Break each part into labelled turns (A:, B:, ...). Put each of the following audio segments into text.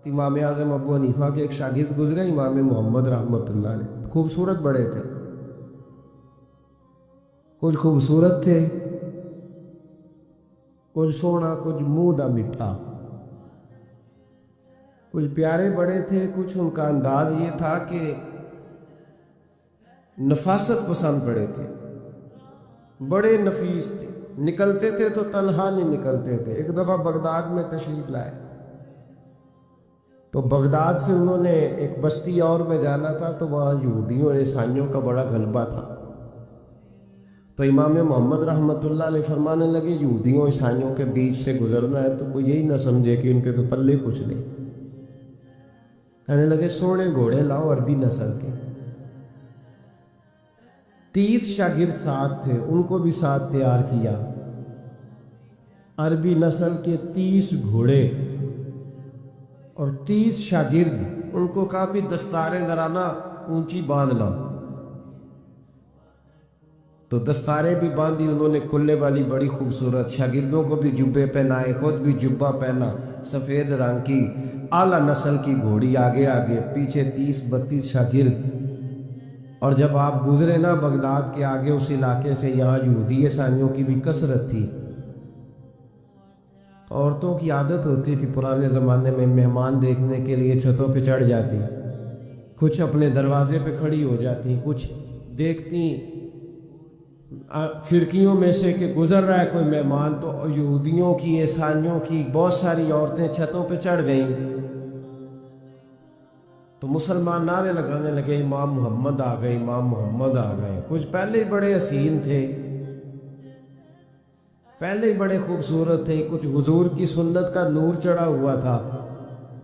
A: امام اعظم ابو حنیفہ کے ایک شاگرد گزرے امام محمد رحمۃ اللہ علیہ، خوبصورت بڑے تھے، کچھ خوبصورت تھے، کچھ سونا، کچھ منہ دا میٹھا، کچھ پیارے بڑے تھے، کچھ ان کا انداز یہ تھا کہ نفاست پسند بڑے تھے، بڑے نفیس تھے، نکلتے تھے تو تنہا نہیں نکلتے تھے۔ ایک دفعہ بغداد میں تشریف لائے تو بغداد سے انہوں نے ایک بستی اور میں جانا تھا، تو وہاں یہودیوں اور عیسائیوں کا بڑا غلبہ تھا، تو امام محمد رحمۃ اللہ علیہ فرمانے لگے یہودیوں عیسائیوں کے بیچ سے گزرنا ہے تو وہ یہی نہ سمجھے کہ ان کے تو پلے کچھ نہیں، کہنے لگے سونے گھوڑے لاؤ عربی نسل کے۔ 30 شاگرد ساتھ تھے، ان کو بھی ساتھ تیار کیا، عربی نسل کے 30 گھوڑے اور 30 شاگرد، ان کو کہا بھی دستاریں ذرا اونچی باندھ لاؤ، تو دستاریں بھی باندھی انہوں نے، کلے والی بڑی خوبصورت، شاگردوں کو بھی جبے پہنائے، خود بھی جبہ پہنا، سفید رنگ کی اعلیٰ نسل کی گھوڑی، آگے آگے پیچھے 30-32 شاگرد۔ اور جب آپ گزرے نا بغداد کے آگے اس علاقے سے، یہاں یہودی عیسائیوں کی بھی کثرت تھی، عورتوں کی عادت ہوتی تھی پرانے زمانے میں مہمان دیکھنے کے لیے چھتوں پہ چڑھ جاتی، کچھ اپنے دروازے پہ کھڑی ہو جاتی، کچھ دیکھتی کھڑکیوں میں سے کہ گزر رہا ہے کوئی مہمان، تو یہودیوں کی عیسائیوں کی بہت ساری عورتیں چھتوں پہ چڑھ گئیں، تو مسلمان نعرے لگانے لگے امام محمد آ گئے، امام محمد آ گئے۔ کچھ پہلے ہی بڑے حسین تھے، پہلے ہی بڑے خوبصورت تھے، کچھ حضور کی سنت کا نور چڑھا ہوا تھا،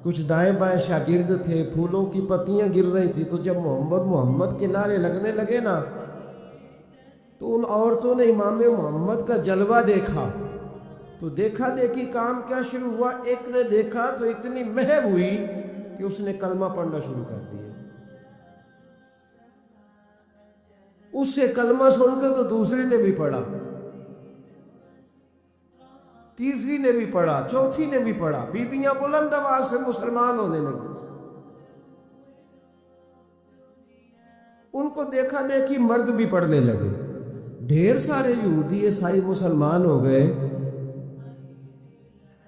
A: کچھ دائیں بائیں شاگرد تھے، پھولوں کی پتیاں گر رہی تھی، تو جب محمد محمد کے نعرے لگنے لگے نا تو ان عورتوں نے امام محمد کا جلوہ دیکھا، تو دیکھا دیکھی کام کیا شروع ہوا، ایک نے دیکھا تو اتنی محو ہوئی کہ اس نے کلمہ پڑھنا شروع کر دیا، اس سے کلمہ سن کے تو دوسری نے بھی پڑھا، تیسری نے بھی پڑھا، چوتھی نے بھی پڑھا، بیبیاں بلند آواز سے مسلمان ہونے لگی۔ ان کو دیکھا دیکھی مرد بھی پڑھنے لگے، ڈھیر سارے یہودی عیسائی مسلمان ہو گئے۔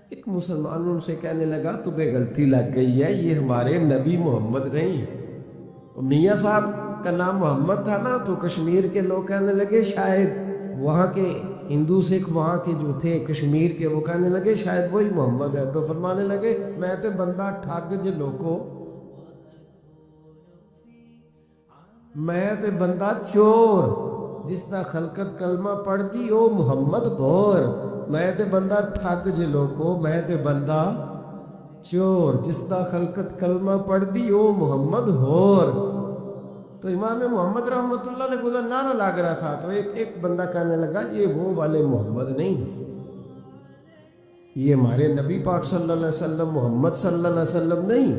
A: ایک مسلمان ان سے کہنے لگا تمہیں غلطی لگ گئی ہے، یہ ہمارے نبی محمد نہیں۔ تو میاں صاحب کا نام محمد تھا نا، تو کشمیر کے لوگ کہنے لگے شاید وہاں کے ہندو سکھ وہاں کے جو تھے کشمیر کے، وہ کہنے لگے شاید وہی محمد ہے، تو فرمانے لگے میں تے بندہ ٹھگ جے لوکو، میں تے بندہ چور، جس طرح خلقت کلمہ پڑھ دی او محمد بور، میں تے بندہ ٹھگ جے لوکو، میں تے بندہ چور، جس طرح خلقت کلمہ پڑھ دی او محمد ہور۔ تو امام محمد رحمۃ اللہ علیہ کو نعرہ لگ رہا تھا، تو ایک بندہ کہنے لگا یہ وہ والے محمد نہیں، یہ ہمارے نبی پاک صلی اللہ علیہ وسلم محمد صلی اللہ علیہ وسلم نہیں،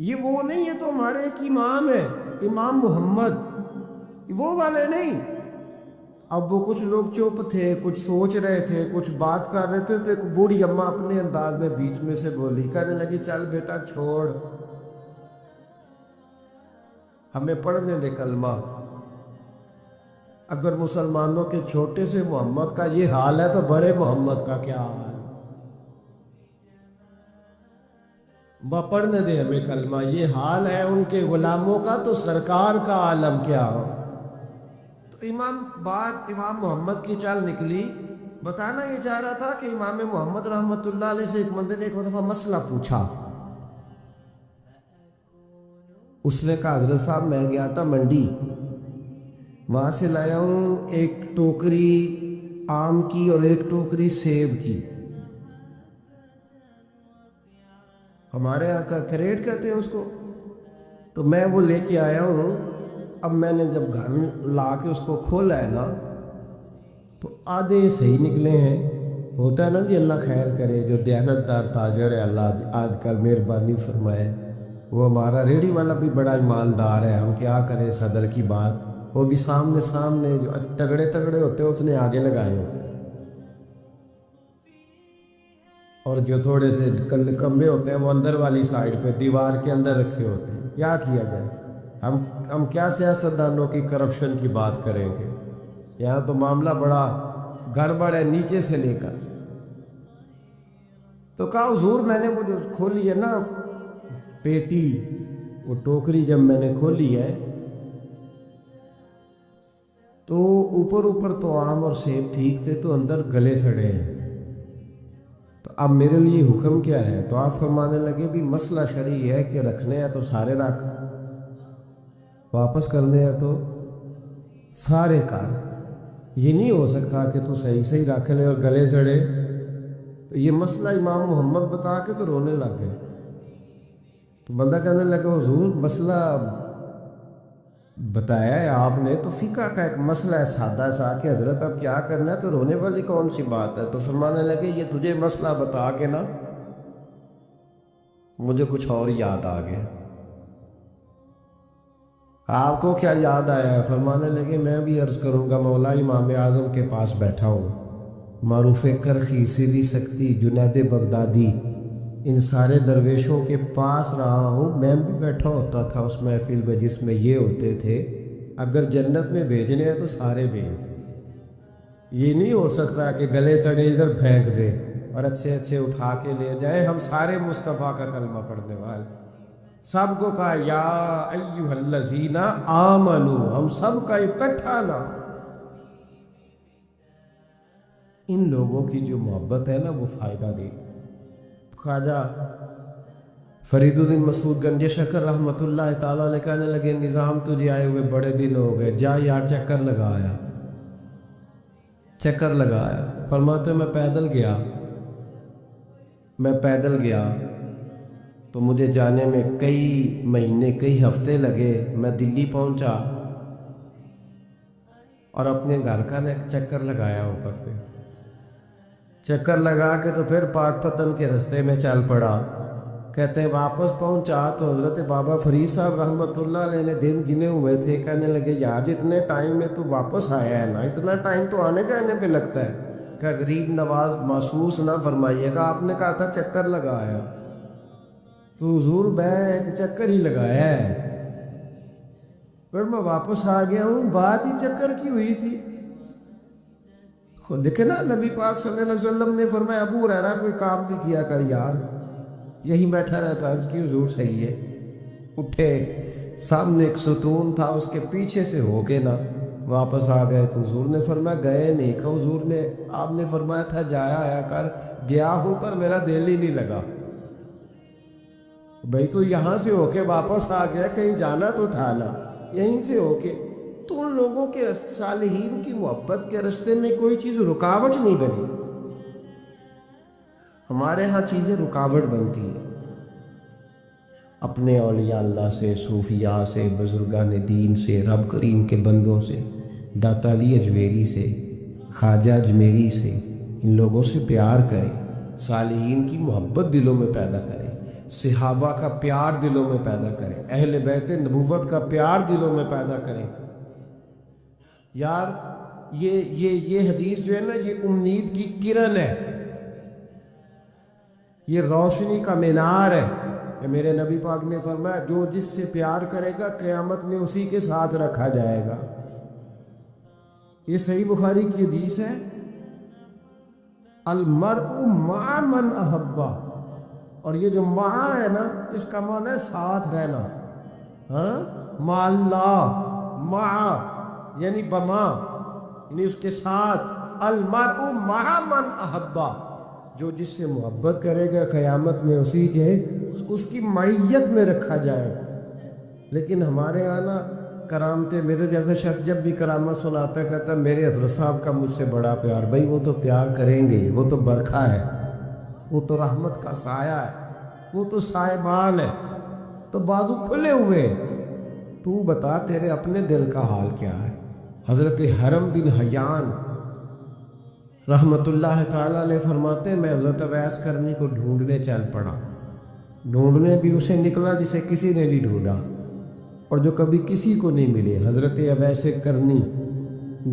A: یہ وہ نہیں، یہ تو ہمارے ایک امام ہے امام محمد، وہ والے نہیں۔ اب وہ کچھ لوگ چپ تھے، کچھ سوچ رہے تھے، کچھ بات کر رہے تھے، تو ایک بوڑھی اماں اپنے انداز میں بیچ میں سے بولی، کہنے لگی چل بیٹا چھوڑ، ہمیں پڑھنے دے کلمہ، اگر مسلمانوں کے چھوٹے سے محمد کا یہ حال ہے تو بڑے محمد کا کیا حال، پڑھنے دے ہمیں کلمہ، یہ حال ہے ان کے غلاموں کا تو سرکار کا عالم کیا ہو۔ تو امام محمد کی چال نکلی، بتانا یہ چاہ رہا تھا کہ امام محمد رحمۃ اللہ علیہ سے ایک بندے نے ایک دفعہ مسئلہ پوچھا، اس نے کہا حضرت صاحب میں گیا تھا منڈی، وہاں سے لایا ہوں ایک ٹوکری آم کی اور ایک ٹوکری سیب کی، ہمارے یہاں کا کریٹ کہتے ہیں اس کو، تو میں وہ لے کے آیا ہوں۔ اب میں نے جب گھر لا کے اس کو کھولا ہے نا تو آدھے صحیح نکلے ہیں، ہوتا ہے نا جی اللہ خیر کرے، جو دیانت دار تاجر ہے اللہ آج کل مہربانی فرمائے، وہ ہمارا ریڑھی والا بھی بڑا ایماندار ہے، ہم کیا کریں صدر کی بات، وہ بھی سامنے جو تگڑے ہوتے ہیں اس نے آگے لگائے ہوتے ہیں، اور جو تھوڑے سے کمبے ہوتے ہیں وہ اندر والی سائڈ پہ دیوار کے اندر رکھے ہوتے ہیں. کیا کیا جائے؟ ہم کیا سیاستدانوں کی کرپشن کی بات کریں گے؟ یہاں تو معاملہ بڑا گڑبڑ ہے نیچے سے لے کر. تو کہا حضور میں نے وہ جو کھولی ہے نا پیٹی، وہ ٹوکری جب میں نے کھولی ہے تو اوپر تو آم اور سیب ٹھیک تھے، تو اندر گلے سڑے ہیں. تو اب میرے لیے حکم کیا ہے؟ تو آپ فرمانے لگے بھی مسئلہ شرعی ہے کہ رکھنے ہیں تو سارے رکھ، واپس کرنے ہیں تو سارے کر. یہ نہیں ہو سکتا کہ تو صحیح رکھ لے اور گلے سڑے. تو یہ مسئلہ امام محمد بتا کے تو رونے لگ گئے. تو بندہ کہنے لگا حضور مسئلہ بتایا ہے آپ نے تو فقہ کا ایک مسئلہ ہے سادہ سا کہ حضرت اب کیا کرنا ہے، تو رونے والی کون سی بات ہے؟ تو فرمانے لگے یہ تجھے مسئلہ بتا کے نا مجھے کچھ اور یاد آ گیا. آپ کو کیا یاد آیا ہے؟ فرمانے لگے میں بھی عرض کروں گا مولا امام اعظم کے پاس بیٹھا ہوں، معروف کرخی، سری سکتی، جنید بغدادی، ان سارے درویشوں کے پاس رہا ہوں. میں بھی بیٹھا ہوتا تھا اس محفل میں جس میں یہ ہوتے تھے. اگر جنت میں بھیجنے ہیں تو سارے بھیج. یہ نہیں ہو سکتا کہ گلے سڑے ادھر پھینک دے اور اچھے اٹھا کے لے جائیں. ہم سارے مصطفیٰ کا کلمہ پڑھنے والے، سب کو کہا یا ایھا الذین آمنو، ہم سب کا اکٹھا نا. ان لوگوں کی جو محبت ہے نا وہ فائدہ دے. خواجہ فرید الدین مسعود گنج شکر رحمۃ اللہ تعالیٰ علیہ کہنے لگے نظام تجھے آئے ہوئے بڑے دن ہو گئے، جا یار چکر لگایا. فرماتے میں پیدل گیا تو مجھے جانے میں کئی مہینے کئی ہفتے لگے. میں دلی پہنچا اور اپنے گھر کا ایک چکر لگایا، اوپر سے چکر لگا کے تو پھر پاک پتن کے رستے میں چل پڑا. کہتے ہیں واپس پہنچا تو حضرت بابا فرید صاحب رحمۃ اللہ علیہ نے دن گنے ہوئے تھے. کہنے لگے یار اتنے ٹائم میں تو واپس آیا ہے نا، اتنا ٹائم تو آنے جانے پہ لگتا ہے. کہ غریب نواز محسوس نہ فرمائیے گا، آپ نے کہا تھا چکر لگایا، تو حضور میں ایک چکر ہی لگایا ہے، پھر میں واپس آ گیا ہوں. بات ہی چکر کی ہوئی تھی. خود دیکھے نا نبی پاک صلی اللہ علیہ وسلم نے فرمایا ابو ہریرہ کوئی کام بھی کیا کر یار، یہیں بیٹھا رہتا. اس کی حضور صحیح ہے. اٹھے، سامنے ایک ستون تھا اس کے پیچھے سے ہو کے نا واپس آ گئے. تو حضور نے فرمایا گئے نہیں؟ کہ حضور نے آپ نے فرمایا تھا جایا آیا کر، گیا ہوں پر میرا دل ہی نہیں لگا. بھئی تو یہاں سے ہو کے واپس آ گیا، کہیں جانا تو تھا نا، یہیں سے ہو کے. تو ان لوگوں کے صالحین کی محبت کے رستے میں کوئی چیز رکاوٹ نہیں بنی. ہمارے ہاں چیزیں رکاوٹ بنتی ہیں. اپنے اولیاء اللہ سے، صوفیاء سے، بزرگان دین سے، رب کریم کے بندوں سے، داتا علی اجمیری سے، خواجہ اجمیری سے، ان لوگوں سے پیار کریں. صالحین کی محبت دلوں میں پیدا کریں، صحابہ کا پیار دلوں میں پیدا کریں، اہل بیت نبوت کا پیار دلوں میں پیدا کریں. یار یہ حدیث جو ہے نا یہ امید کی کرن ہے، یہ روشنی کا مینار ہے. کہ میرے نبی پاک نے فرمایا جو جس سے پیار کرے گا قیامت میں اسی کے ساتھ رکھا جائے گا. یہ صحیح بخاری کی حدیث ہے، المرء مع من احبہ. اور یہ جو مع ہے نا اس کا معنی ہے ساتھ رہنا. مع اللہ، مع یعنی بما، یعنی اس کے ساتھ. المرء مع من احبہ، جو جس سے محبت کرے گا قیامت میں اسی کے اس کی معیت میں رکھا جائے. لیکن ہمارے یہاں نا کرامتیں، میرے جیسے شخص جب بھی کرامت سناتا ہے کہتا ہے میرے حضرت صاحب کا مجھ سے بڑا پیار. بھائی وہ تو پیار کریں گے، وہ تو برکھا ہے، وہ تو رحمت کا سایہ ہے، وہ تو سائبان ہے، تو بازو کھلے ہوئے. تو بتا تیرے اپنے دل کا حال کیا ہے؟ حضرت حرم بن حیان رحمۃ اللہ تعالیٰ علیہ فرماتے ہیں میں حضرت اویس کرنی کو ڈھونڈنے چل پڑا. ڈھونڈنے بھی اسے نکلا جسے کسی نے نہیں ڈھونڈا اور جو کبھی کسی کو نہیں ملے. حضرت اویس کرنی،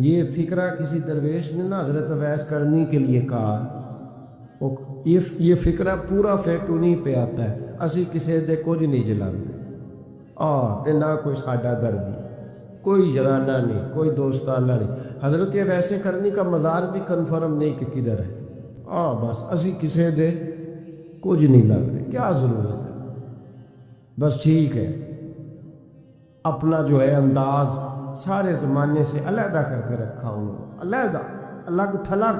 A: یہ فکرہ کسی درویش نے نا حضرت اویس کرنی کے لیے کہا یہ فکرہ پورا فیکٹ انہیں پہ آتا ہے، اسی کسی دے کچھ نہیں جلاتے تے نہ کوئی ساڈا دردی، کوئی جلانا نہیں، کوئی دوستانہ نہیں۔ حضرت ویسے کرنی کا مزار بھی کنفرم نہیں کہ کدھر ہے، بس اسی کسی دے کچھ نہیں لگ رہے، کیا ضرورت ہے؟ بس ٹھیک ہے، اپنا جو ہے انداز سارے زمانے سے علیحدہ کر کے رکھا انہوں، علیحدہ، الگ تھلگ۔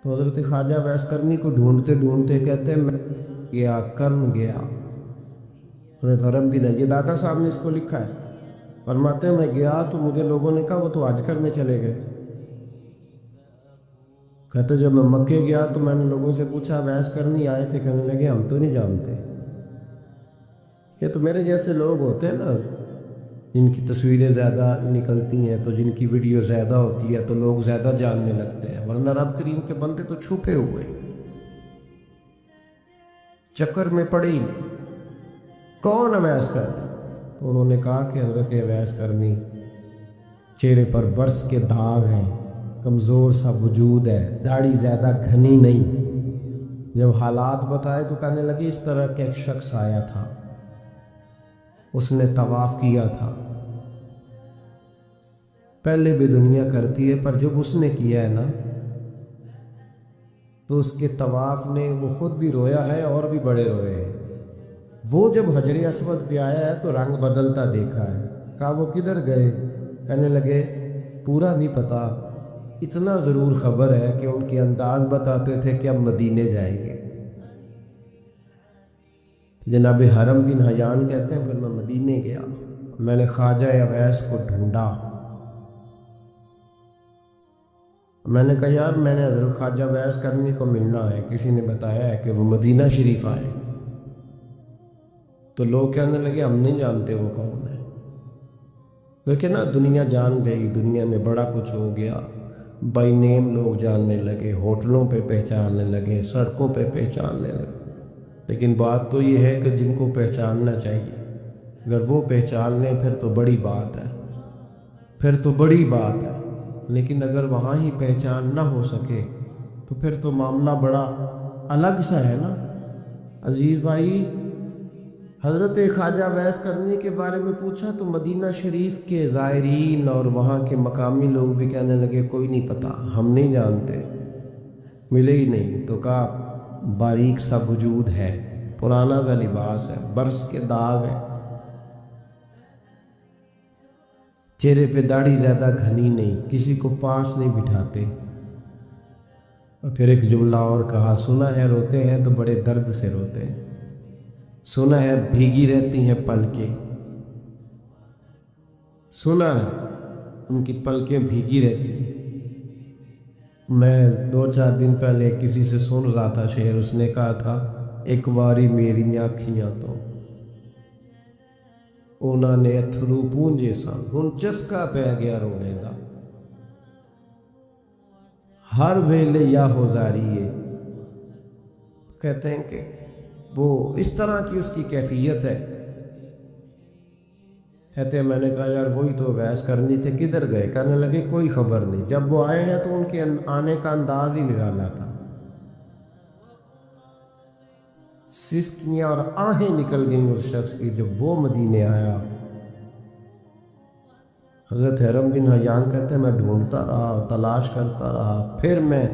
A: تو حضرت خواجہ ویس کرنی کو ڈھونڈتے ڈھونڈتے کہتے ہیں میں گیا کرن گیا، حضرت حرم بھی نہیں، یہ داتا صاحب نے اس کو لکھا ہے، فرماتے ہیں میں گیا تو مجھے لوگوں نے کہا وہ تو حج کرنے چلے گئے۔ کہتے جب میں مکے گیا تو میں نے لوگوں سے پوچھا ویس کرنی آئے تھے؟ کہنے لگے ہم تو نہیں جانتے۔ یہ تو میرے جیسے لوگ ہوتے ہیں نا، جن کی تصویریں زیادہ نکلتی ہیں تو جن کی ویڈیو زیادہ ہوتی ہے تو لوگ زیادہ جاننے لگتے ہیں، ورنہ رب کریم کے بندے تو چھپے ہوئے، چکر میں پڑے ہی نہیں۔ کون اویس کرنی؟ تو انہوں نے کہا کہ حضرت اویس کرنی چہرے پر برس کے داغ ہیں، کمزور سا وجود ہے، داڑھی زیادہ گھنی نہیں۔ جب حالات بتائے تو کہنے لگے اس طرح کا ایک شخص آیا تھا، اس نے طواف کیا تھا، پہلے بھی دنیا کرتی ہے پر جب اس نے کیا ہے نا تو اس کے طواف نے وہ خود بھی رویا ہے اور بھی بڑے روئے ہیں۔ وہ جب حجر اسود پہ آیا ہے تو رنگ بدلتا دیکھا ہے۔ کہا وہ کدھر گئے؟ کہنے لگے پورا نہیں پتا، اتنا ضرور خبر ہے کہ ان کے انداز بتاتے تھے کہ اب مدینے جائیں گے۔ جناب حرم بن حیان کہتے ہیں پھر میں مدینے گیا، میں نے خواجہ اویس کو ڈھونڈا، میں نے کہا یار میں نے حضرت خواجہ اویس کرنی کو ملنا ہے، کسی نے بتایا ہے کہ وہ مدینہ شریف آئے۔ تو لوگ کہنے لگے ہم نہیں جانتے وہ کون ہے، لیکن نا دنیا جان گئی، دنیا میں بڑا کچھ ہو گیا، بائی نیم لوگ جاننے لگے، ہوٹلوں پہ پہچاننے لگے، سڑکوں پہ پہچاننے لگے۔ لیکن بات تو یہ ہے کہ جن کو پہچاننا چاہیے اگر وہ پہچان لیں پھر تو بڑی بات ہے، پھر تو بڑی بات ہے۔ لیکن اگر وہاں ہی پہچان نہ ہو سکے تو پھر تو معاملہ بڑا الگ سا ہے نا۔ عزیز بھائی، حضرت خواجہ اویس کرنی کے بارے میں پوچھا تو مدینہ شریف کے زائرین اور وہاں کے مقامی لوگ بھی کہنے لگے کوئی نہیں پتا، ہم نہیں جانتے، ملے ہی نہیں۔ تو کہا باریک سا وجود ہے، پرانا سا لباس ہے، برس کے داغ ہے، چہرے پہ داڑھی زیادہ گھنی نہیں، کسی کو پاس نہیں بٹھاتے۔ اور پھر ایک جملہ اور کہا سنا ہے روتے ہیں تو بڑے درد سے روتے ہیں، سنا ہے بھیگی رہتی ہیں پلکیں، سنا ہے ان کی پلکیں بھیگی رہتی ہیں۔ میں 2-4 دن پہلے کسی سے سن رہا تھا شعر، اس نے کہا تھا ایک واری میری آنکھیاں تو انہوں نے اتھرو پونجے سن، ہن چسکا پہ گیا رونے دا، ہر ویلے یا ہوزاریے۔ کہتے ہیں کہ وہ اس طرح کی اس کی کیفیت ہے۔ کہتے ہیں میں نے کہا یار وہی تو اویس کرنی تھے، کدھر گئے؟ کہنے لگے کوئی خبر نہیں، جب وہ آئے ہیں تو ان کے آنے کا انداز ہی نرالا تھا، سسکیاں اور آہیں نکل گئیں اس شخص کی جب وہ مدینے آیا۔ حضرت حرم بن حیان کہتے ہیں میں ڈھونڈتا رہا، تلاش کرتا رہا، پھر میں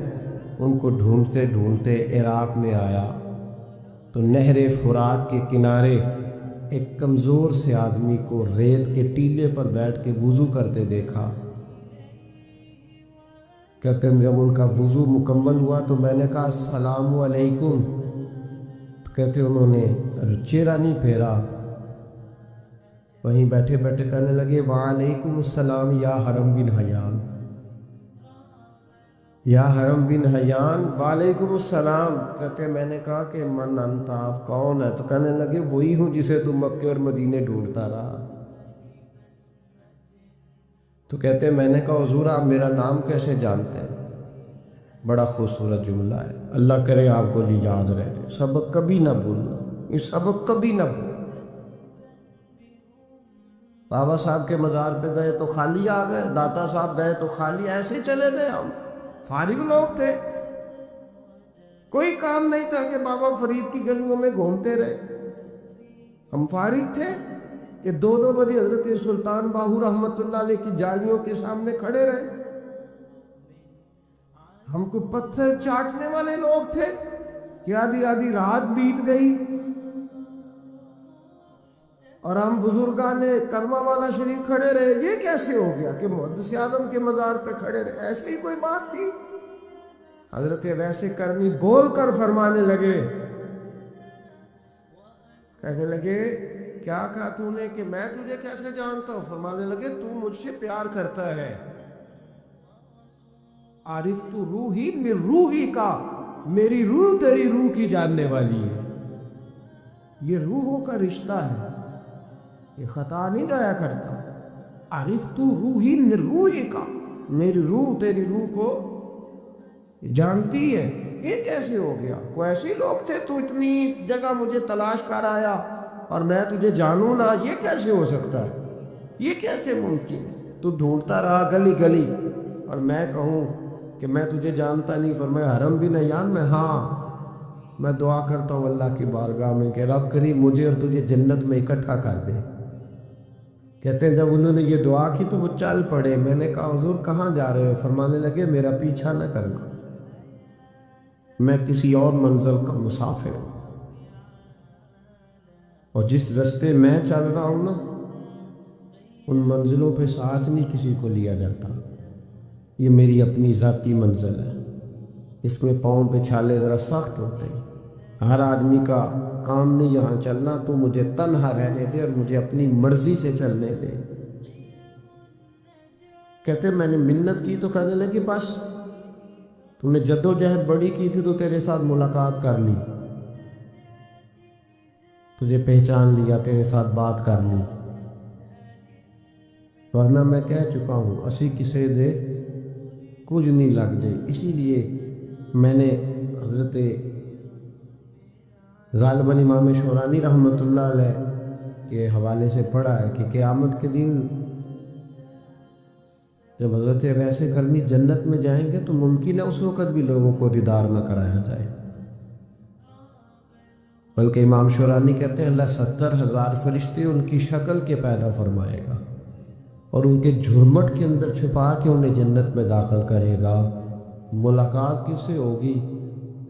A: ان کو ڈھونڈتے ڈھونڈتے عراق میں آیا تو نہر فرات کے کنارے ایک کمزور سے آدمی کو ریت کے ٹیلے پر بیٹھ کے وضو کرتے دیکھا۔ کہتے ہیں جب ان کا وضو مکمل ہوا تو میں نے کہا السلام علیکم، تو کہتے انہوں نے چہرہ نہیں پھیرا، وہیں بیٹھے بیٹھے کہنے لگے وعلیکم السلام یا حرم بن حیان، یا حرم بن حیان وعلیکم السلام۔ کہتے میں نے کہا کہ من انت، آپ کون ہے؟ تو کہنے لگے وہی ہوں جسے تم مکے اور مدینے ڈھونڈتا رہا۔ تو کہتے میں نے کہا حضور آپ میرا نام کیسے جانتے ہیں؟ بڑا خوبصورت جملہ ہے، اللہ کرے آپ کو جی یاد رہے، سبق کبھی نہ بھولنا، یہ سبق کبھی نہ بھولنا۔ بابا صاحب کے مزار پہ گئے تو خالی آ گئے، داتا صاحب گئے تو خالی، ایسے چلے گئے، ہم فارغ لوگ تھے۔ کوئی کام نہیں تھا کہ بابا فرید کی گلیوں میں گھومتے رہے. ہم فارغ تھے کہ 2 بجے حضرت سلطان باہو رحمۃ اللہ علیہ کی جالیوں کے سامنے کھڑے رہے. ہم کو پتھر چاٹنے والے لوگ تھے کہ آدھی رات بیت گئی اور ہم بزرگان کرما والا شریف کھڑے رہے. یہ کیسے ہو گیا کہ محدث اعظم کے مزار پہ کھڑے رہے؟ ایسے ہی کوئی بات تھی؟ حضرت ویسے کرنی بول کر فرمانے لگے، کہنے لگے کیا کہا تو نے کہ میں تجھے کیسے جانتا ہوں؟ فرمانے لگے تو مجھ سے پیار کرتا ہے. عارف تو روحی من روحی کا، میری روح تیری روح کی جاننے والی ہے. یہ روحوں کا رشتہ ہے، یہ خطا نہیں جایا کرتا. عارف تو روحی من روحی کا، میری روح تیری روح کو جانتی ہے. یہ کیسے ہو گیا؟ کوئی ایسے لوگ تھے تو اتنی جگہ مجھے تلاش کر آیا اور میں تجھے جانوں نہ؟ یہ کیسے ہو سکتا ہے؟ یہ کیسے ممکن ہے؟ تو ڈھونڈتا رہا گلی گلی اور میں کہوں کہ میں تجھے جانتا نہیں. فرمایا حرم بھی نہیں جان میں؟ ہاں میں دعا کرتا ہوں اللہ کی بارگاہ میں کہ رب کریم مجھے اور تجھے جنت میں اکٹھا کر دے. کہتے ہیں جب انہوں نے یہ دعا کی تو وہ چل پڑے. میں نے کہا حضور کہاں جا رہے ہو؟ فرمانے لگے میرا پیچھا نہ کرنا، میں کسی اور منزل کا مسافر ہوں، اور جس رستے میں چل رہا ہوں نا ان منزلوں پہ ساتھ نہیں کسی کو لیا جاتا. یہ میری اپنی ذاتی منزل ہے، اس میں پاؤں پہ چھالے ذرا سخت ہوتے ہیں. ہر آدمی کا کام نہیں یہاں چلنا. تو مجھے تنہا رہنے دے اور مجھے اپنی مرضی سے چلنے دے. کہتے میں نے منت کی تو کہنے لگے بس تم نے جد و جہد بڑی کی تھی تو تیرے ساتھ ملاقات کر لی، تجھے پہچان لیا، تیرے ساتھ بات کر لی، ورنہ میں کہہ چکا ہوں اسی کسے دے کچھ نہیں لگ دے. اسی لیے میں نے حضرت غالباً امام شورانی رحمۃ اللہ علیہ کے حوالے سے پڑھا ہے کہ قیامت کے دن جب حضرت ویسے کرنی جنت میں جائیں گے تو ممکن ہے اس وقت بھی لوگوں کو دیدار نہ کرایا جائے. بلکہ امام شورانی کہتے ہیں اللہ 70,000 فرشتے ان کی شکل کے پیدا فرمائے گا اور ان کے جھرمٹ کے اندر چھپا کے انہیں جنت میں داخل کرے گا. ملاقات کس سے ہوگی؟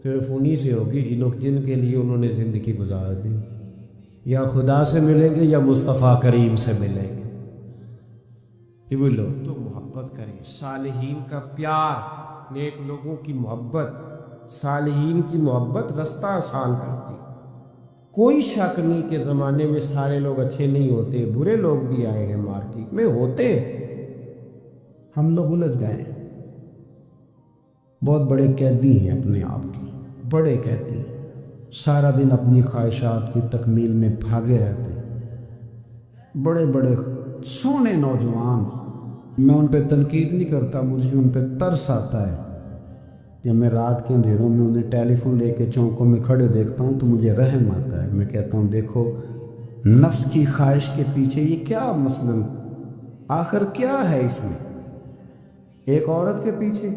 A: صرف انہی سے ہوگی جن کے لیے انہوں نے زندگی گزار دی. یا خدا سے ملیں گے یا مصطفیٰ کریم سے ملیں گے. یہ وہ لوگ تو محبت کریں، صالحین کا پیار، نیک لوگوں کی محبت، صالحین کی محبت رستہ آسان کرتی. کوئی شک نہیں کہ زمانے میں سارے لوگ اچھے نہیں ہوتے، برے لوگ بھی آئے ہیں مارکیٹ میں، ہوتے. ہم لوگ الجھ گئے ہیں، بہت بڑے قیدی ہیں اپنے آپ کے، بڑے قیدی ہیں. سارا دن اپنی خواہشات کی تکمیل میں بھاگے رہتے ہیں. بڑے بڑے سونے نوجوان، میں ان پہ تنقید نہیں کرتا، مجھے ان پہ ترس آتا ہے. جب میں رات کے اندھیروں میں انہیں ٹیلی فون لے کے چوکوں میں کھڑے دیکھتا ہوں تو مجھے رحم آتا ہے. میں کہتا ہوں دیکھو نفس کی خواہش کے پیچھے یہ کیا مثلاً آخر کیا ہے اس میں؟ ایک عورت کے پیچھے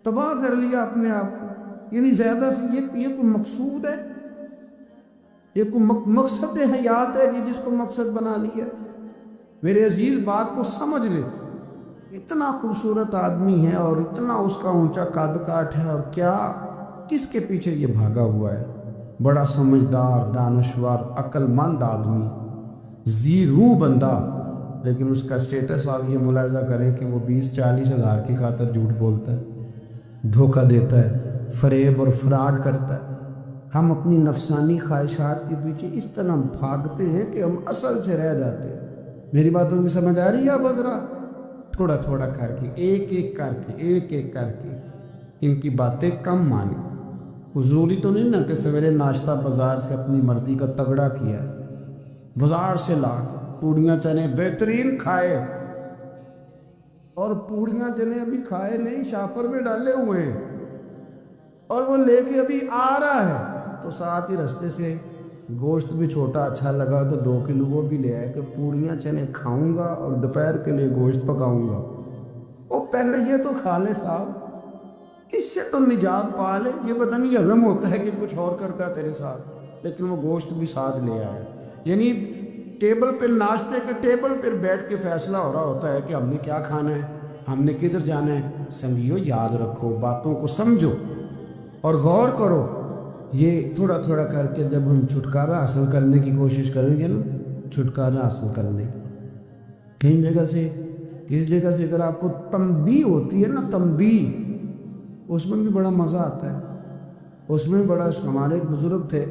A: تباہ کر لیا اپنے آپ کو. یعنی زیادہ سے یہ کوئی مقصود ہے؟ یہ کوئی مقصد حیات ہے جس کو مقصد بنا لیا؟ میرے عزیز بات کو سمجھ لے. اتنا خوبصورت آدمی ہے اور اتنا اس کا اونچا قد کاٹ ہے، اور کیا کس کے پیچھے یہ بھاگا ہوا ہے؟ بڑا سمجھدار، دانشور، عقل مند آدمی، ذی روح بندہ، لیکن اس کا سٹیٹس آپ یہ ملاحظہ کریں کہ وہ 20-40 ہزار کی خاطر جھوٹ بولتا ہے، دھوکہ دیتا ہے، فریب اور فراڈ کرتا ہے. ہم اپنی نفسانی خواہشات کے پیچھے اس طرح بھاگتے ہیں کہ ہم اصل سے رہ جاتے ہیں. میری باتوں کی سمجھ آ رہی ہے بذرا؟ تھوڑا تھوڑا کر کے، ایک ایک کر کے ان کی باتیں کم مانیں. ضروری تو نہیں نا کہ سویرے ناشتہ بازار سے اپنی مرضی کا تگڑا کیا، بازار سے لا پوڑیاں چنے بہترین کھائے، اور پوڑیاں چنے ابھی کھائے نہیں، شاپر میں ڈالے ہوئے ہیں، اور وہ لے کے ابھی آ رہا ہے تو ساتھ ہی رستے سے گوشت بھی چھوٹا اچھا لگا تو 2 کلو وہ بھی لے آئے کہ پوڑیاں چنے کھاؤں گا اور دوپہر کے لیے گوشت پکاؤں گا. وہ پہلے یہ تو کھا لے صاحب.
B: اس سے تو نجات پا لے، یہ پتہ نہیں ہضم ہوتا ہے کہ کچھ اور کرتا ہے تیرے ساتھ، لیکن وہ گوشت بھی ساتھ لے آیا۔ یعنی ٹیبل پہ، ناشتے کے ٹیبل پر بیٹھ کے فیصلہ ہو رہا ہوتا ہے کہ ہم نے کیا کھانا ہے، ہم نے کدھر جانا ہے۔ سنگیو یاد رکھو، باتوں کو سمجھو اور غور کرو۔ یہ تھوڑا تھوڑا کر کے جب ہم چھٹکارا حاصل کرنے کی کوشش کریں گے نا، چھٹکارا حاصل کرنے کی، کہیں جگہ سے، کس جگہ سے اگر آپ کو تنبیہ ہوتی ہے نا، تنبیہ، اس میں بھی بڑا مزہ آتا ہے۔ اس میں بڑا، ہمارے ایک بزرگ تھے،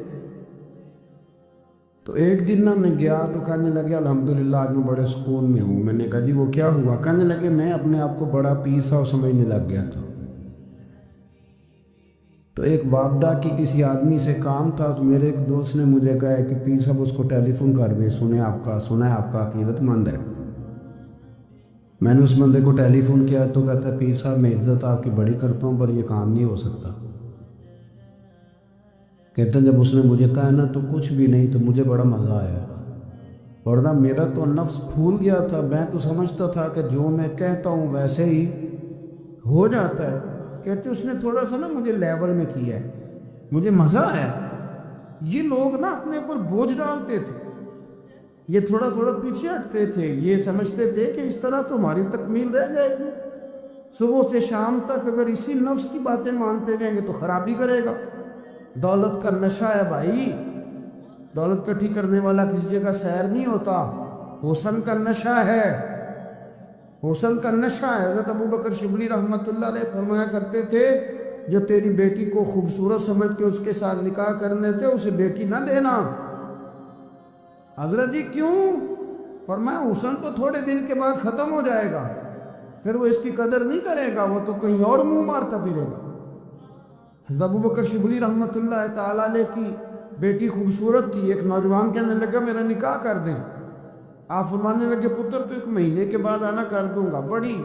B: تو ایک دن نا میں گیا تو کہنے لگے الحمدللہ آج میں بڑے سکون میں ہوں۔ میں نے کہا جی وہ کیا ہوا؟ کہنے لگے میں اپنے آپ کو بڑا پیر صاحب سمجھنے لگ گیا تھا۔ تو ایک بابڈا کی کسی آدمی سے کام تھا، تو میرے ایک دوست نے مجھے کہا ہے کہ پیر صاحب اس کو ٹیلی فون کر دے، سنا ہے آپ کا عقیدت مند ہے۔ میں نے اس بندے کو ٹیلی فون کیا تو کہتا ہے پیر صاحب میں عزت آپ کی بڑی کرتا ہوں پر یہ کام نہیں ہو سکتا۔ کہتے ہیں جب اس نے مجھے کہا نا تو کچھ بھی نہیں، تو مجھے بڑا مزہ آیا، ورنہ میرا تو نفس پھول گیا تھا۔ میں تو سمجھتا تھا کہ جو میں کہتا ہوں ویسے ہی ہو جاتا ہے۔ کہتے اس نے تھوڑا سا نا مجھے لیول میں کیا ہے، مجھے مزہ آیا۔ یہ لوگ نا اپنے اوپر بوجھ ڈالتے تھے، یہ تھوڑا تھوڑا پیچھے ہٹتے تھے، یہ سمجھتے تھے کہ اس طرح تو ہماری تکمیل رہ جائے گی۔ صبح سے شام تک اگر اسی نفس کی باتیں مانتے رہیں گے تو خرابی کرے گا۔ دولت کا نشہ ہے بھائی، دولت کٹھی کرنے والا کسی جگہ سیر نہیں ہوتا۔ حسن کا نشہ ہے، حسن کا نشہ ہے۔ حضرت ابوبکر شبلی رحمۃ اللہ علیہ فرمایا کرتے تھے جو تیری بیٹی کو خوبصورت سمجھ کے اس کے ساتھ نکاح کرنے تھے اسے بیٹی نہ دینا۔ حضرت جی کیوں؟ فرمایا حسن تو تھوڑے دن کے بعد ختم ہو جائے گا، پھر وہ اس کی قدر نہیں کرے گا، وہ تو کہیں اور منہ مارتا پھرے گا۔ حضرت ابوبکر شبلی رحمۃ اللہ تعالیٰ علیہ کی بیٹی خوبصورت تھی، ایک نوجوان کہنے لگا میرا نکاح کر دیں۔ آپ فرمانے لگے پتر تو 1 مہینے کے بعد آنا کر دوں گا، بڑی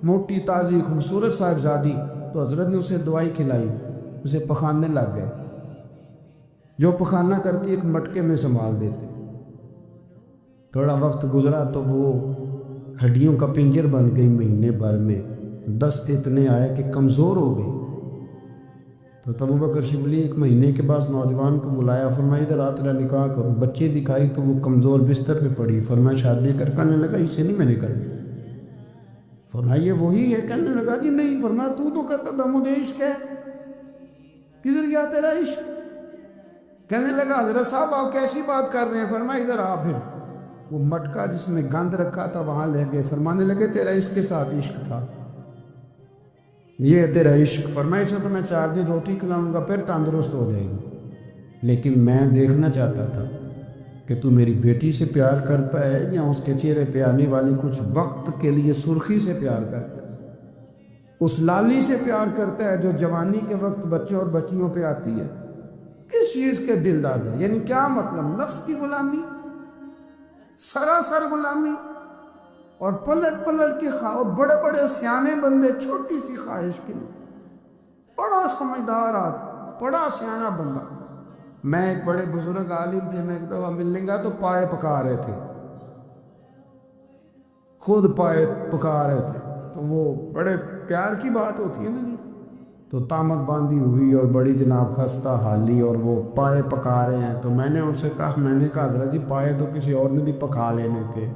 B: موٹی تازی خوبصورت صاحبزادی۔ تو حضرت نے اسے دوائی کھلائی، اسے پخانے لگ گئے، جو پخانہ کرتی ایک مٹکے میں سنبھال دیتے۔ تھوڑا وقت گزرا تو وہ ہڈیوں کا پنجر بن گئی، مہینے بھر میں دست اتنے آئے کہ کمزور ہو گئی۔ تو ابوبکر شبلی 1 مہینے کے بعد نوجوان کو بلایا، فرمایا ادھر آ تیرا نکاح کرو۔ بچے دکھائی تو وہ کمزور بستر پہ پڑی، فرمایا شادی کرنے لگا اس سے نہیں میں نے کرنی۔ فرمایا یہ وہی ہے؟ کہنے لگا جی نہیں۔ فرمایا تو کہتا تھا مجھے عشق ہے، کدھر گیا تیرا عشق؟ کہنے لگا حضرت صاحب آپ کیسی بات کر رہے ہیں؟ فرمایا ادھر آ۔ پھر وہ مٹکا جس میں گند رکھا تھا وہاں لے گئے، فرمانے لگے تیرا عشق کے ساتھ عشق تھا، یہ تیرا عشق۔ فرمایا اسے تو میں 4 دن روٹی کھلاؤں گا پھر تندرست ہو جائے گی، لیکن میں دیکھنا چاہتا تھا کہ تو میری بیٹی سے پیار کرتا ہے یا اس کے چہرے پہ آنے والی کچھ وقت کے لیے سرخی سے پیار کرتا ہے، اس لالی سے پیار کرتا ہے جو جوانی کے وقت بچوں اور بچیوں پہ آتی ہے۔ کس چیز کے دل دادے؟ یعنی کیا مطلب؟ نفس کی غلامی، سراسر غلامی، اور پلٹ پلٹ کے بڑے بڑے سیانے بندے چھوٹی سی خواہش کے لیے، بڑا سمجھدار آدمی، بڑا سیانہ بندہ۔ میں ایک بڑے بزرگ عالم تھے، میں ایک دفعہ ملنے گا تو پائے پکا رہے تھے، خود پائے پکا رہے تھے، تو وہ بڑے پیار کی بات ہوتی ہے نا جی، تو تامت باندھی ہوئی اور بڑی جناب خستہ حالی، اور وہ پائے پکا رہے ہیں۔ تو میں نے ان سے کہا حضرت جی پائے تو کسی اور نے بھی پکا لینے تھے،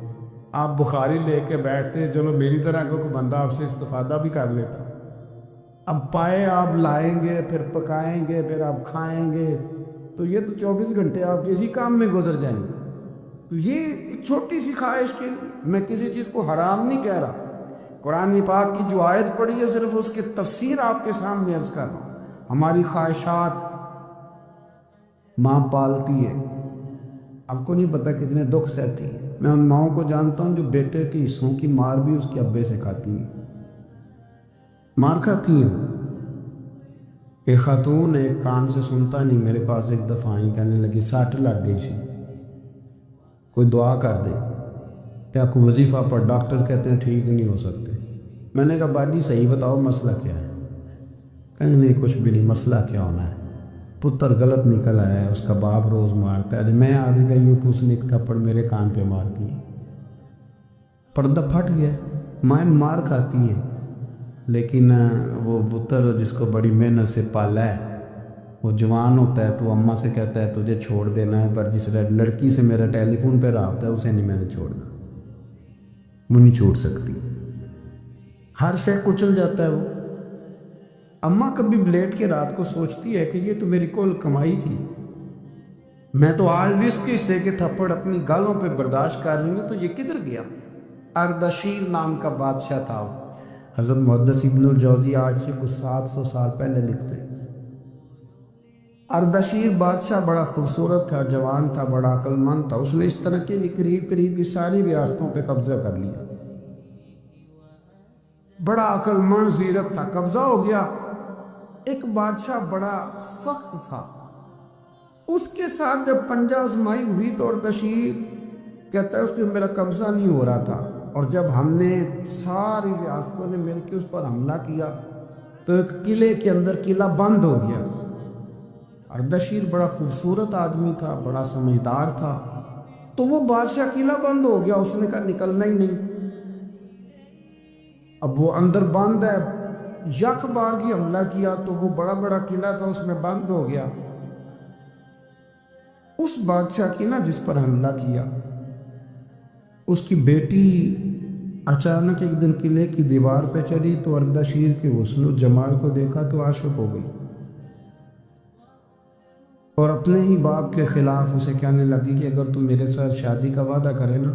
B: آپ بخاری لے کے بیٹھتے، چلو میری طرح کا کوئی بندہ آپ سے استفادہ بھی کر لیتا۔ اب پائے آپ لائیں گے، پھر پکائیں گے، پھر آپ کھائیں گے، تو یہ تو 24 گھنٹے آپ اسی کام میں گزر جائیں گے۔ تو یہ ایک چھوٹی سی خواہش کے لیے، میں کسی چیز کو حرام نہیں کہہ رہا، قرآن پاک کی جو آیت پڑھی ہے صرف اس کی تفسیر آپ کے سامنے عرض کر رہا ہوں۔ ہماری خواہشات ماں پالتی ہے، آپ کو نہیں پتہ کتنے دکھ سہتی ہے۔ میں ان ماؤں کو جانتا ہوں جو بیٹے کی حصوں کی مار بھی اس کے ابے سے کھاتی ہیں، مار کھاتی ہیں۔ ایک خاتون ایک کان سے سنتا نہیں، میرے پاس ایک دفعہ آئی، کہنے لگی 60 لگ گئی سی، کوئی دعا کر دے، کیا کوئی وظیفہ پر ڈاکٹر کہتے ہیں ٹھیک نہیں ہو سکتے۔ میں نے کہا باجی صحیح بتاؤ مسئلہ کیا ہے؟ کہنے نہیں کچھ بھی نہیں، مسئلہ کیا ہونا ہے، پتر غلط نکل آیا ہے، اس کا باپ روز مارتا ہے، میں آ بھی گئی ہوں تو اس نے ایک تھپڑ میرے کان پہ مار دی، پردہ پھٹ گیا، مائیں مار کھاتی ہے،
C: لیکن وہ پتر جس کو بڑی محنت سے پالا ہے وہ جوان ہوتا ہے تو اماں سے کہتا ہے تجھے چھوڑ دینا ہے، پر جس لڑکی سے میرا ٹیلی فون پہ رابطہ ہے اسے نہیں میں نے چھوڑنا، وہ نہیں چھوڑ سکتی، ہر شے کچل جاتا ہے وہ۔ اماں کبھی لیٹ کے رات کو سوچتی ہے کہ یہ تو میری کل کمائی تھی، میں تو آج بھی اس کے حصے کے تھپڑ اپنی گالوں پہ برداشت کر رہی ہوں، تو یہ کدھر گیا؟ اردشیر نام کا بادشاہ تھا وہ۔ حضرت محدث ابن الجوزی آج سے کچھ 700 سال پہلے لکھتے۔ اردشیر بادشاہ بڑا خوبصورت تھا، جوان تھا، بڑا عقل مند تھا، اس نے اس طرح کے قریب قریب کی ساری ریاستوں پہ قبضہ کر لیا، بڑا عقل مند زیرک تھا، قبضہ ہو گیا۔ ایک بادشاہ بڑا سخت تھا، اس کے ساتھ جب پنجہ آزمائی ہوئی تو اردشیر کہتا ہے اس پہ میرا قبضہ نہیں ہو رہا تھا، اور جب ہم نے ساری ریاستوں نے مل کے اس پر حملہ کیا تو ایک قلعے کے اندر قلعہ بند ہو گیا۔ اردشیر بڑا خوبصورت آدمی تھا، بڑا سمجھدار تھا، تو وہ بادشاہ قلعہ بند ہو گیا، اس نے کہا نکلنا ہی نہیں، اب وہ اندر بند ہے، یک بار کی حملہ کیا تو وہ بڑا بڑا قلعہ تھا اس میں بند ہو گیا۔ اس بادشاہ کی نا جس پر حملہ کیا اس کی بیٹی اچانک ایک دن قلعے کی دیوار پہ چڑھی تو اردشیر کے حسن و جمال کو دیکھا تو عاشق ہو گئی، اور اپنے ہی باپ کے خلاف اسے کہنے لگی کہ اگر تم میرے ساتھ شادی کا وعدہ کرے نا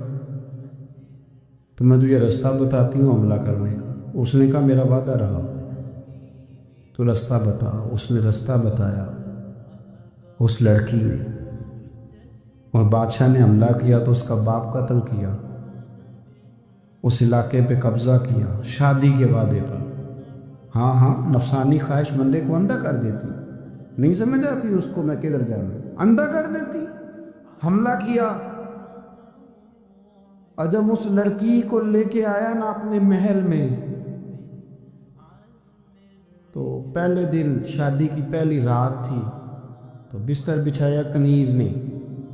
C: تو میں تجھے رستہ بتاتی ہوں حملہ کرنے کا۔ اس نے کہا میرا وعدہ رہا، تو رستہ بتا۔ اس نے رستہ بتایا اس لڑکی نے، اور بادشاہ نے حملہ کیا تو اس کا باپ قتل کیا، اس علاقے پہ قبضہ کیا شادی کے وعدے پر۔ ہاں ہاں، نفسانی خواہش بندے کو اندھا کر دیتی، نہیں سمجھ آتی اس کو میں کدھر جانا، اندھا کر دیتی۔ حملہ کیا، اور جب اس لڑکی کو لے کے آیا نا اپنے محل میں تو پہلے دن شادی کی پہلی رات تھی، تو بستر بچھایا کنیز نے،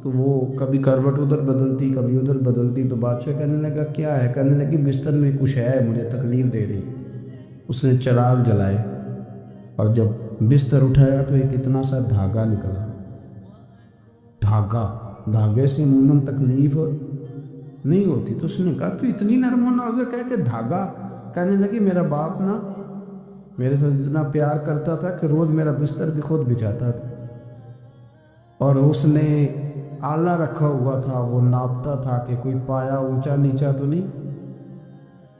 C: تو وہ کبھی کروٹ ادھر بدلتی کبھی ادھر بدلتی، تو بادشاہ کہنے لگا کیا ہے؟ کہنے لگی بستر میں کچھ ہے، مجھے تکلیف دے رہی۔ اس نے چراغ جلائے اور جب بستر اٹھایا تو ایک اتنا سا دھاگا نکلا، دھاگے سے عموماً تکلیف نہیں ہوتی، تو اس نے کہا تو اتنی نرم و نازک ہے کہ دھاگا؟ کہنے لگی میرا باپ نا میرے ساتھ اتنا پیار کرتا تھا کہ روز میرا بستر بھی خود بچھاتا تھا، اور اس نے آلہ رکھا ہوا تھا، وہ ناپتا تھا کہ کوئی پایا اونچا نیچا تو نہیں،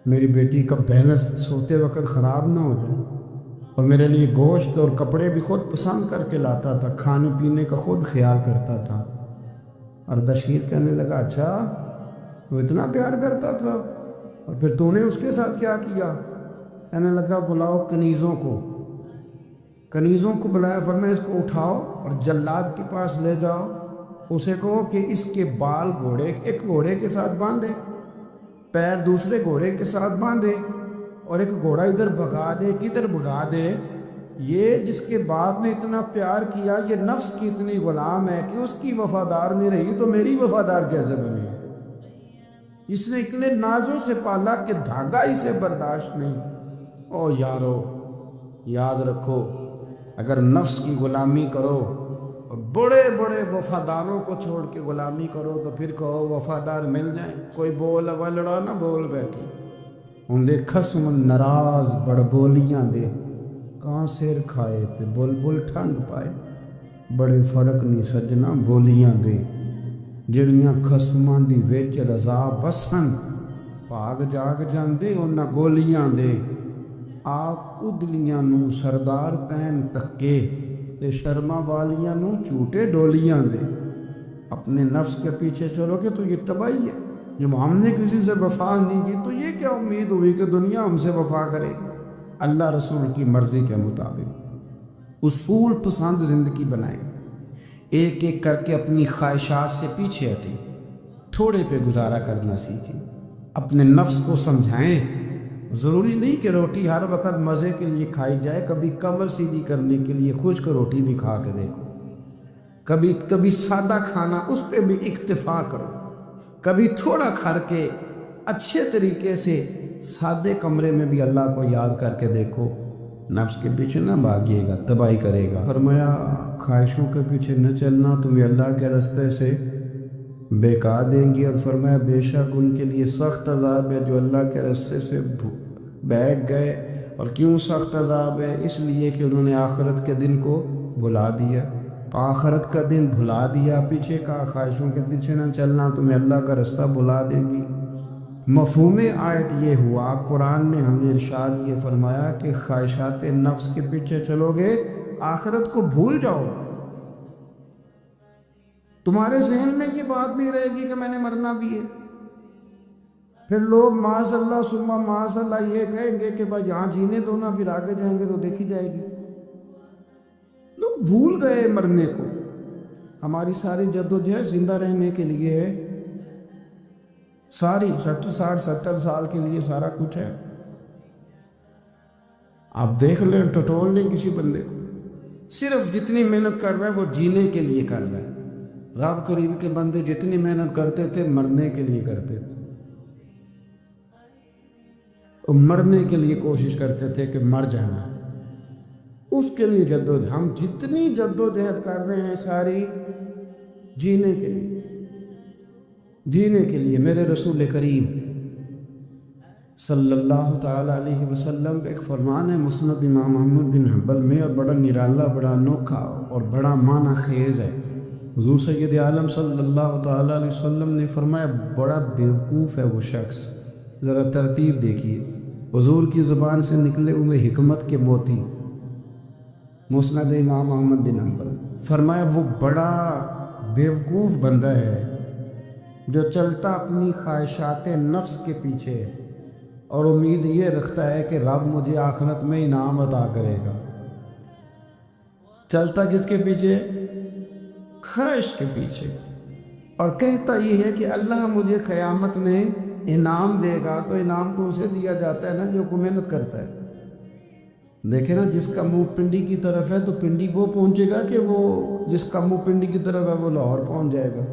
C: میری بیٹی کا بیلنس سوتے وقت خراب نہ ہو جائے، اور میرے لیے گوشت اور کپڑے بھی خود پسند کر کے لاتا تھا، کھانے پینے کا خود خیال کرتا تھا۔ اردشیر کہنے لگا اچھا وہ اتنا پیار کرتا تھا، اور پھر تو نے اس کے ساتھ کیا کیا؟ کہنے لگا بلاؤ کنیزوں کو بلایا، فرمایا اس کو اٹھاؤ اور جلاد کے پاس لے جاؤ، اسے کہو کہ اس کے بال ایک گھوڑے کے ساتھ باندھے، پیر دوسرے گھوڑے کے ساتھ باندھے، اور ایک گھوڑا ادھر بھگا دے، کدھر بھگا دے، یہ جس کے باپ نے اتنا پیار کیا یہ نفس کی اتنی غلام ہے کہ اس کی وفادار نہیں رہی تو میری وفادار کیسے بنے؟ اس نے اتنے نازوں سے پالا کہ دھاگا اسے برداشت نہیں۔ او یارو یاد رکھو، اگر نفس کی غلامی کرو اور بڑے بڑے وفاداروں کو چھوڑ کے غلامی کرو تو پھر کہو وفادار مل جائیں، کوئی بول ہوا لڑا نہ بول بیٹھی، ہوں دے خسم ناراض بڑ بولیاں دے، کہاں سیر کھائے تے بلبل ٹھنڈ پائے، بڑے فرق نہیں سجنا بولیاں دے، جڑیاں خسماں دی وچ رضا بسن، بھاگ جاگ جاندے انہاں گولیاں دے، آپ ادلیاں نو سردار پہن تکے تے شرما والیاں نو جھوٹے ڈولیاں دے۔ اپنے نفس کے پیچھے چلو گے تو یہ تباہی ہے، جب ہم نے کسی سے وفا نہیں کی تو یہ کیا امید ہوئی کہ دنیا ہم سے وفا کرے گی؟ اللہ رسول کی مرضی کے مطابق اصول پسند زندگی بنائیں، ایک ایک کر کے اپنی خواہشات سے پیچھے ہٹیں، تھوڑے پہ گزارا کرنا سیکھیں، اپنے نفس کو سمجھائیں، ضروری نہیں کہ روٹی ہر وقت مزے کے لیے کھائی جائے، کبھی کمر سیدھی کرنے کے لیے خشک روٹی بھی کھا کے دیکھو، کبھی سادہ کھانا اس پہ بھی اکتفا کرو، کبھی تھوڑا کھا کے اچھے طریقے سے سادے کمرے میں بھی اللہ کو یاد کر کے دیکھو، نفس کے پیچھے نہ بھاگیے گا، تباہی کرے گا۔ فرمایا خواہشوں کے پیچھے نہ چلنا، تمہیں اللہ کے راستے سے بہکا دیں گی، اور فرمایا بے شک ان کے لیے سخت عذاب ہے جو اللہ کے راستے سے بہک گئے۔ اور کیوں سخت عذاب ہے؟ اس لیے کہ انہوں نے آخرت کے دن کو بھلا دیا، آخرت کا دن بھلا دیا، پیچھے کا خواہشوں کے پیچھے نہ چلنا، تمہیں اللہ کا راستہ بھلا دیں گی۔ مفہوم آیت یہ ہوا، قرآن نے ہمیں ارشاد یہ فرمایا کہ خواہشات نفس کے پیچھے چلو گے، آخرت کو بھول جاؤ، تمہارے ذہن میں یہ بات نہیں رہے گی کہ میں نے مرنا بھی ہے۔ پھر لوگ معاذ اللہ ثم معاذ اللہ یہ کہیں گے کہ بھائی یہاں جینے دو نا، پھر آگے جائیں گے تو دیکھی جائے گی۔ لوگ بھول گئے مرنے کو۔ ہماری ساری جدوجہد زندہ رہنے کے لیے ہے، ساری 60-70 سال کے لیے سارا کچھ ہے۔ آپ دیکھ لیں، ٹٹول لیں کسی بندے کو، صرف جتنی محنت کر رہا ہے وہ جینے کے لیے کر رہا ہے۔ رب کریم کے بندے جتنی محنت کرتے تھے مرنے کے لیے کرتے تھے، مرنے کے لیے کوشش کرتے تھے کہ مر جانا، اس کے لیے جدوجہد۔ ہم جتنی جدوجہد کر رہے ہیں ساری جینے کے لیے، جینے کے لیے۔ میرے رسول کریم صلی اللہ تعالیٰ علیہ وسلم ایک فرمان ہے مسند امام احمد بن حنبل میں، اور بڑا نرالا، بڑا انوکھا اور بڑا معنی خیز ہے۔ حضور سید عالم صلی اللہ تعالیٰ علیہ وسلم نے فرمایا بڑا بیوقوف ہے وہ شخص، ذرا ترتیب دیکھیے، حضور کی زبان سے نکلے ہوئے حکمت کے موتی، مسند امام احمد بن حنبل۔ فرمایا وہ بڑا بیوقوف بندہ ہے جو چلتا اپنی خواہشات نفس کے پیچھے اور امید یہ رکھتا ہے کہ رب مجھے آخرت میں انعام عطا کرے گا۔ چلتا کس کے پیچھے؟ خواہش کے پیچھے، اور کہتا یہ ہے کہ اللہ مجھے قیامت میں انعام دے گا، تو انعام تو اسے دیا جاتا ہے نا جو کو محنت کرتا ہے۔ دیکھیں نا، جس کا منہ پنڈی کی طرف ہے تو پنڈی وہ پہنچے گا، کہ وہ جس کا منہ پنڈی کی طرف ہے وہ لاہور پہنچ جائے گا۔